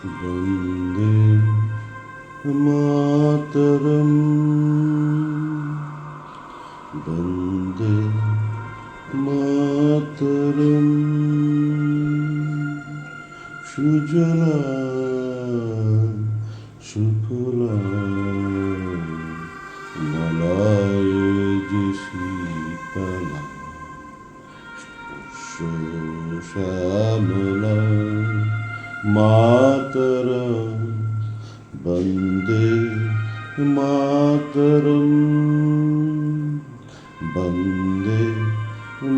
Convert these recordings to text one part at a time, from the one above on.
বন্দে মাতরম, বন্দে মাতরম। সুজলাং সুফলাং মলয়জ শীতলাং শ্যামলাং মাতরম, বন্দে মাতরম, বন্দে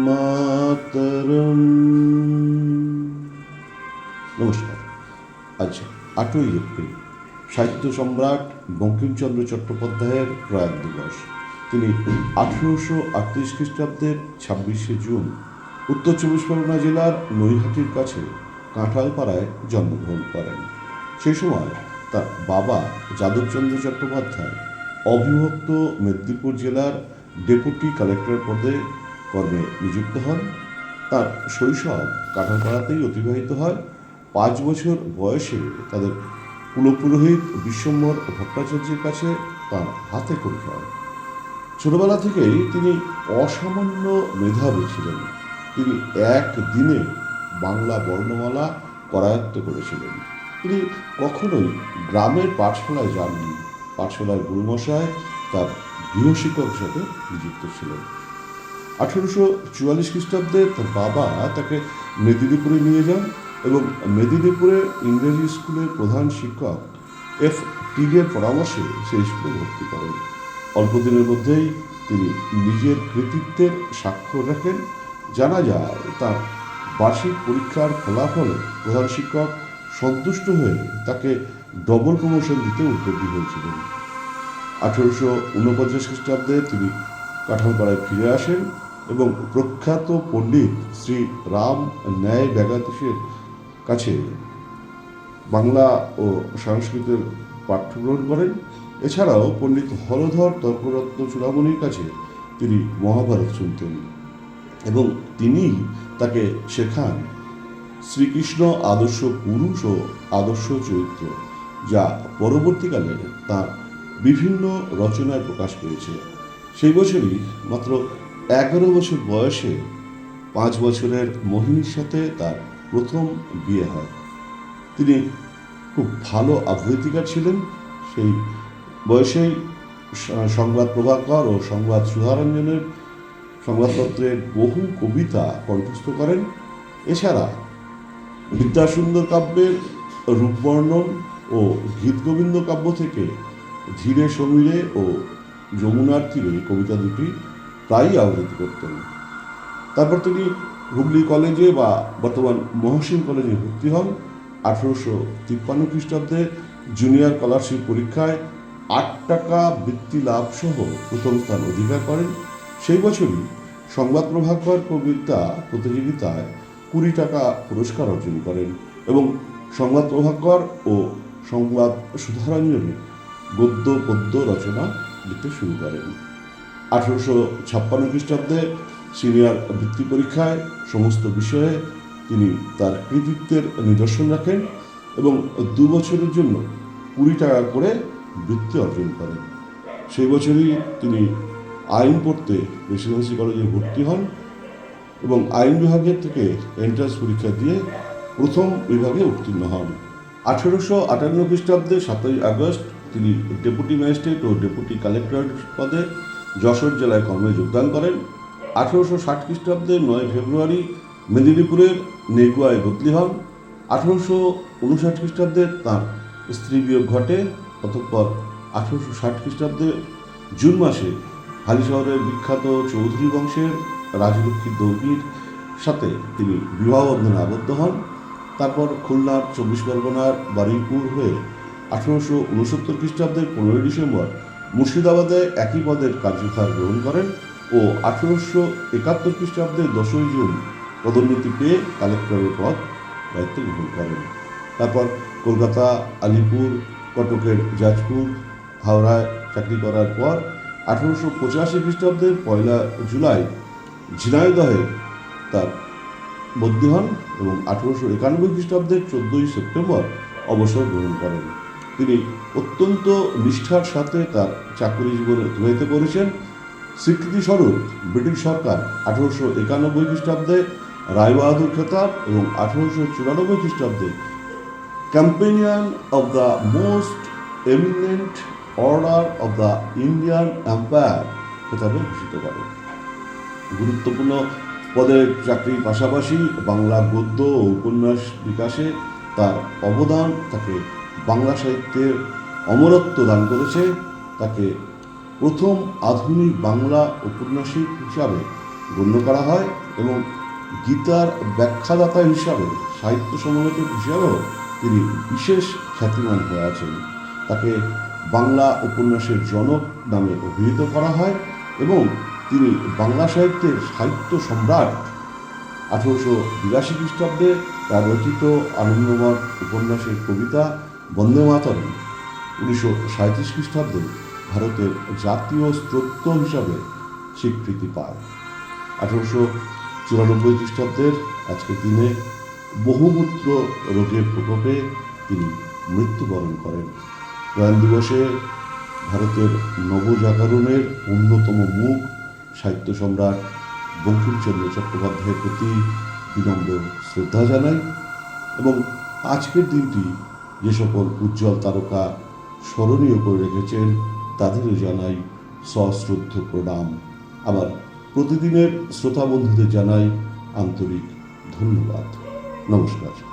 মাতরম। নমস্কার। আজ 8ই এপ্রিল সাহিত্য সম্রাট বঙ্কিমচন্দ্র চট্টোপাধ্যায়ের প্রয়াণ দিবস। তিনি 1838 খ্রিস্টাব্দের 26শে জুন উত্তর চব্বিশ পরগনা জেলার নৈহাটির কাছে কাঁঠালপাড়ায় জন্মগ্রহণ করেন। সেই সময় তার বাবা যাদবচন্দ্র চট্টোপাধ্যায় অবিভক্ত মেদিনীপুর জেলার ডেপুটি কালেক্টর পদে কর্মে নিযুক্ত হন। তার শৈশব কাঁঠালপাড়াতেই অতিবাহিত হয়। 5 বছর বয়সে তাদের কুলপুরোহিত বিশ্বম্বর ভট্টাচার্যের কাছে তার হাতে খড়ি হয়। ছোটবেলা থেকেই তিনি অসামান্য মেধাবী ছিলেন। তিনি একদিনে বাংলা বর্ণমালা করায়ত্ত করেছিলেন। তিনি কখনোই গ্রামের পাঠশালায় যাননি। পাঠশালার গুরুমশায় তার গৃহশিক্ষক হিসাবে নিযুক্ত ছিলেন। 1844 খ্রিস্টাব্দে তার বাবা তাকে মেদিনীপুরে নিয়ে যান এবং মেদিনীপুরের ইংরেজি স্কুলের প্রধান শিক্ষক এফ টিগের পরামর্শে সেই স্কুলে ভর্তি করেন। অল্প দিনের মধ্যেই তিনি নিজের কৃতিত্বের স্বাক্ষর রাখেন। জানা যায় তার বার্ষিক পরীক্ষার ফলাফলে প্রধান শিক্ষক সন্তুষ্ট হয়ে তাকে ডবল প্রমোশন দিতে উদ্যোগী হয়েছিলেন। 1849 খ্রিস্টাব্দে তিনি কাঁঠালপাড়ায় ফিরে আসেন এবং প্রখ্যাত পণ্ডিত শ্রী রাম ন্যায় ব্যাগাধীশের কাছে বাংলা ও সংস্কৃতের পাঠ্যগ্রহণ করেন। এছাড়াও পণ্ডিত হলধর তর্করত্ন চূড়ামণির কাছে তিনি মহাভারত শুনতেন এবং তিনি তাকে শেখান শ্রীকৃষ্ণ আদর্শ পুরুষ ও আদর্শ চরিত্র, যা পরবর্তীকালে তাঁর বিভিন্ন রচনায় প্রকাশ পেয়েছে। সেই বছরই মাত্র 11 বছর বয়সে 5 বছরের মোহিনীর সাথে তার প্রথম বিয়ে হয়। তিনি খুব ভালো আবৃত্তিকার ছিলেন। সেই বয়সেই সংবাদ প্রভাকর ও সংবাদ সুধারঞ্জনের সংবাদপত্রের বহু কবিতা কণ্ঠস্থ করেন। এছাড়া বিদ্যাসুন্দর কাব্যের রূপবর্ণন ও গীতগোবিন্দ কাব্য থেকে ধীরে সমীরে ও যমুনার তীরে কবিতা দুটি প্রায়ই আবৃত্তি করতেন। তারপর তিনি হুগলি কলেজে বা বর্তমান মহসিন কলেজে ভর্তি হন। 1853 খ্রিস্টাব্দে জুনিয়র স্কলারশিপ পরীক্ষায় 8 টাকা বৃত্তি লাভ সহ প্রথম স্থান অধিকার করেন। সেই বছরই সংবাদ প্রভাকর কবিতা প্রতিযোগিতায় 20 টাকা পুরস্কার অর্জন করেন এবং সংবাদ প্রভাকর ও সংবাদ সুধারঞ্জনে গদ্য পদ্য রচনা লিখতে শুরু করেন। 1856 খ্রিস্টাব্দে সিনিয়র বৃত্তি পরীক্ষায় সমস্ত বিষয়ে তিনি তার কৃতিত্বের নিদর্শন রাখেন এবং 2 বছরের জন্য 20 টাকা করে বৃত্তি অর্জন করেন। সেই বছরই তিনি আইন পড়তে প্রেসিডেন্সি কলেজে ভর্তি হন এবং আইন বিভাগের থেকে এন্ট্রান্স পরীক্ষা দিয়ে প্রথম বিভাগে উত্তীর্ণ হন। 1858 খ্রিস্টাব্দে 7ই আগস্ট তিনি ডেপুটি ম্যাজিস্ট্রেট ও ডেপুটি কালেক্টর পদে যশোর জেলায় কর্মে যোগদান করেন। 1860 খ্রিস্টাব্দে 9 ফেব্রুয়ারি মেদিনীপুরের নেগুয়ায় বদলি হন। 1859 খ্রিস্টাব্দে তাঁর স্ত্রী বিয়োগ ঘটে। অতঃপর 1860 খ্রিস্টাব্দে জুন মাসে হালিশহরের বিখ্যাত চৌধুরী বংশের রাজলক্ষ্মী দৌগির সাথে তিনি বিবাহ বন্ধনে আবদ্ধ হন। তারপর খুলনার 24 পরগনার বারুইপুর হয়ে 1869 খ্রিস্টাব্দের 15 ডিসেম্বর মুর্শিদাবাদে একই পদের কার্যভার গ্রহণ করেন ও 1871 খ্রিস্টাব্দের 10ই জুন পদোন্নতি পেয়ে কালেক্টরের পদ দায়িত্ব গ্রহণ করেন। তারপর কলকাতা, আলিপুর, কটকের জাজপুর, হাওড়ায় চাকরি করার পর 1885 খ্রিস্টাব্দের 1 জুলাই ঝিনাইদহে তার বদলি হন এবং 1891 খ্রিস্টাব্দের 14 সেপ্টেম্বর অবসর গ্রহণ করেন। তিনি অত্যন্ত নিষ্ঠার সাথে তার চাকরি জীবন অতিবাহিত করেছেন। স্বীকৃতিস্বরূপ ব্রিটিশ সরকার 1891 খ্রিস্টাব্দে রায়বাহাদুর খেতাব এবং 1894 খ্রিস্টাব্দে companion of the most eminent order of the Indian empire খেতাবে ভূষিত করে। গুরুত্বপূর্ণ পদের চাকরির পাশাপাশি বাংলা গদ্য ও উপন্যাস বিকাশে তার অবদান তাকে বাংলা সাহিত্যের অমরত্ব দান করেছে। তাকে প্রথম আধুনিক বাংলা ঔপন্যাসিক হিসাবে গণ্য করা হয় এবং গীতার ব্যাখ্যাদাতা হিসাবে, সাহিত্য সমালোচক হিসাবেও তিনি বিশেষ খ্যাতিমান হয়ে আছেন। তাকে বাংলা উপন্যাসের জনক নামে অভিহিত করা হয় এবং তিনি বাংলা সাহিত্যের সাহিত্য সম্রাট। 1882 খ্রিস্টাব্দে তার রচিত আনন্দমঠ উপন্যাসের কবিতা বন্দে মাতরম 1937 খ্রিস্টাব্দে ভারতের জাতীয় স্তোত্র হিসাবে স্বীকৃতি পায়। 1894 খ্রিস্টাব্দের আজকের দিনে বহুমূত্র রোগের প্রকোপে তিনি মৃত্যুবরণ করেন। প্রয়াণ দিবসে ভারতের নবজাগরণের অন্যতম মুখ সাহিত্য সম্রাট বঙ্কিমচন্দ্র চট্টোপাধ্যায়ের প্রতি বিনম্র শ্রদ্ধা জানাই এবং আজকের দিনটি যে সকল উজ্জ্বল তারকা স্মরণীয় করে রেখেছেন তাদেরও জানাই সশ্রদ্ধ প্রণাম। আবার প্রতিদিনের শ্রোতা বন্ধুদের জানাই আন্তরিক ধন্যবাদ। নমস্কার।